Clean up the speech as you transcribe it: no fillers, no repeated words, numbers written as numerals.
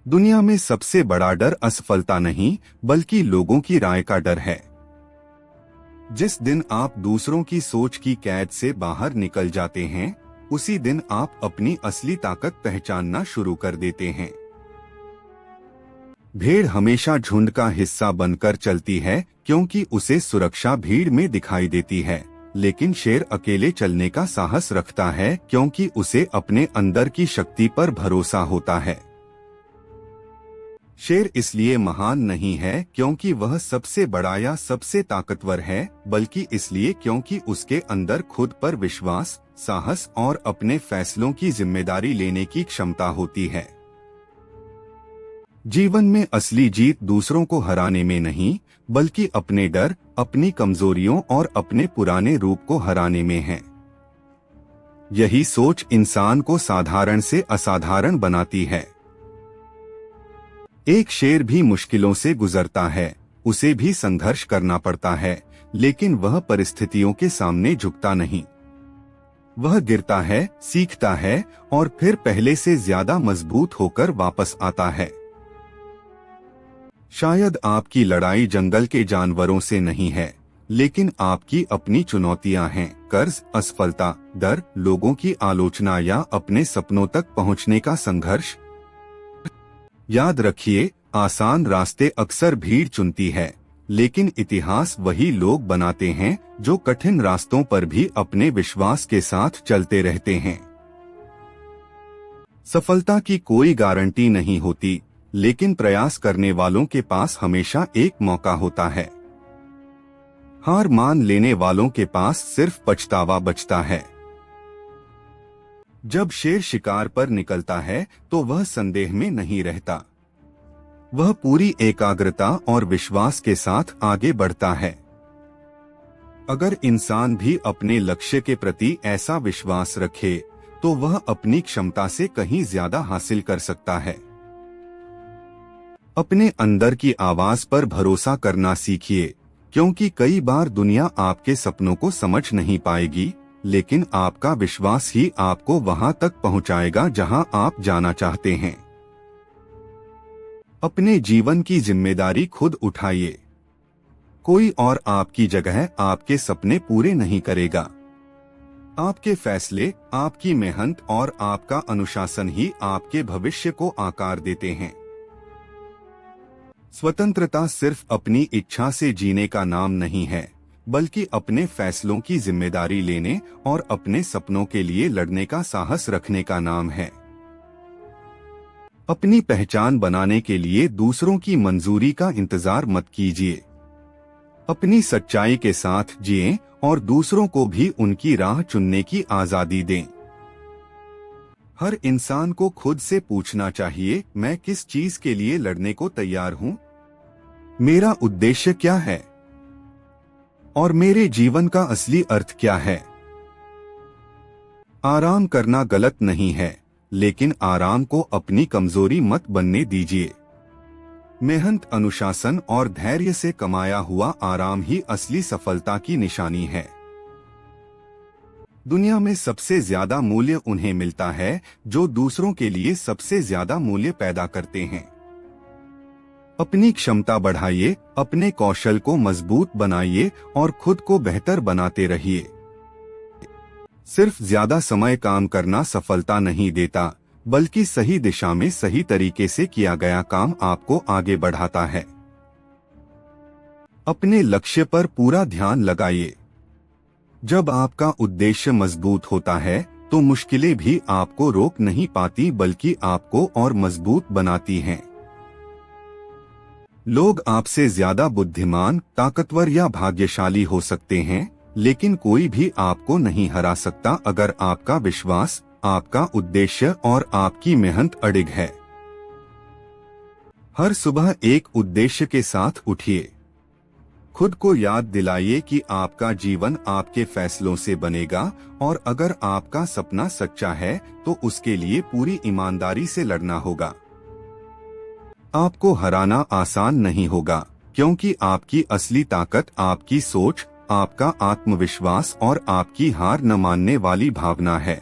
दुनिया में सबसे बड़ा डर असफलता नहीं, बल्कि लोगों की राय का डर है। जिस दिन आप दूसरों की सोच की कैद से बाहर निकल जाते हैं, उसी दिन आप अपनी असली ताकत पहचानना शुरू कर देते हैं। भेड़ हमेशा झुंड का हिस्सा बनकर चलती है, क्योंकि उसे सुरक्षा भीड़ में दिखाई देती है। लेकिन शेर अकेले चलने का साहस रखता है, क्योंकि उसे अपने अंदर की शक्ति पर भरोसा होता है। शेर इसलिए महान नहीं है क्योंकि वह सबसे बड़ा या सबसे ताकतवर है, बल्कि इसलिए क्योंकि उसके अंदर खुद पर विश्वास, साहस और अपने फैसलों की जिम्मेदारी लेने की क्षमता होती है। जीवन में असली जीत दूसरों को हराने में नहीं, बल्कि अपने डर, अपनी कमजोरियों और अपने पुराने रूप को हराने में है। यही सोच इंसान को साधारण से असाधारण बनाती है। एक शेर भी मुश्किलों से गुजरता है, उसे भी संघर्ष करना पड़ता है, लेकिन वह परिस्थितियों के सामने झुकता नहीं। वह गिरता है, सीखता है और फिर पहले से ज्यादा मजबूत होकर वापस आता है। शायद आपकी लड़ाई जंगल के जानवरों से नहीं है, लेकिन आपकी अपनी चुनौतियां हैं। कर्ज, असफलता, डर, लोगों की आलोचना या अपने सपनों तक पहुंचने का संघर्ष। याद रखिए, आसान रास्ते अक्सर भीड़ चुनती है, लेकिन इतिहास वही लोग बनाते हैं जो कठिन रास्तों पर भी अपने विश्वास के साथ चलते रहते हैं। सफलता की कोई गारंटी नहीं होती, लेकिन प्रयास करने वालों के पास हमेशा एक मौका होता है। हार मान लेने वालों के पास सिर्फ पछतावा बचता है। जब शेर शिकार पर निकलता है तो वह संदेह में नहीं रहता। वह पूरी एकाग्रता और विश्वास के साथ आगे बढ़ता है। अगर इंसान भी अपने लक्ष्य के प्रति ऐसा विश्वास रखे, तो वह अपनी क्षमता से कहीं ज्यादा हासिल कर सकता है। अपने अंदर की आवाज पर भरोसा करना सीखिए, क्योंकि कई बार दुनिया आपके सपनों को समझ नहीं पाएगी, लेकिन आपका विश्वास ही आपको वहां तक पहुंचाएगा जहां आप जाना चाहते हैं। अपने जीवन की जिम्मेदारी खुद उठाइए। कोई और आपकी जगह आपके सपने पूरे नहीं करेगा। आपके फैसले, आपकी मेहनत और आपका अनुशासन ही आपके भविष्य को आकार देते हैं। स्वतंत्रता सिर्फ अपनी इच्छा से जीने का नाम नहीं है, बल्कि अपने फैसलों की जिम्मेदारी लेने और अपने सपनों के लिए लड़ने का साहस रखने का नाम है। अपनी पहचान बनाने के लिए दूसरों की मंजूरी का इंतजार मत कीजिए। अपनी सच्चाई के साथ जिएं और दूसरों को भी उनकी राह चुनने की आजादी दें। हर इंसान को खुद से पूछना चाहिए, मैं किस चीज के लिए लड़ने को तैयार हूँ? मेरा उद्देश्य क्या है? और मेरे जीवन का असली अर्थ क्या है? आराम करना गलत नहीं है, लेकिन आराम को अपनी कमजोरी मत बनने दीजिए। मेहनत, अनुशासन और धैर्य से कमाया हुआ आराम ही असली सफलता की निशानी है। दुनिया में सबसे ज्यादा मूल्य उन्हें मिलता है जो दूसरों के लिए सबसे ज्यादा मूल्य पैदा करते हैं। अपनी क्षमता बढ़ाइए, अपने कौशल को मजबूत बनाइए और खुद को बेहतर बनाते रहिए। सिर्फ ज्यादा समय काम करना सफलता नहीं देता, बल्कि सही दिशा में सही तरीके से किया गया काम आपको आगे बढ़ाता है। अपने लक्ष्य पर पूरा ध्यान लगाइए। जब आपका उद्देश्य मजबूत होता है, तो मुश्किलें भी आपको रोक नहीं पाती, बल्कि आपको और मजबूत बनाती हैं। लोग आपसे ज्यादा बुद्धिमान, ताकतवर या भाग्यशाली हो सकते हैं, लेकिन कोई भी आपको नहीं हरा सकता अगर आपका विश्वास, आपका उद्देश्य और आपकी मेहनत अडिग है। हर सुबह एक उद्देश्य के साथ उठिए। खुद को याद दिलाइए कि आपका जीवन आपके फैसलों से बनेगा, और अगर आपका सपना सच्चा है तो उसके लिए पूरी ईमानदारी से लड़ना होगा। आपको हराना आसान नहीं होगा, क्योंकि आपकी असली ताकत आपकी सोच, आपका आत्मविश्वास और आपकी हार न मानने वाली भावना है।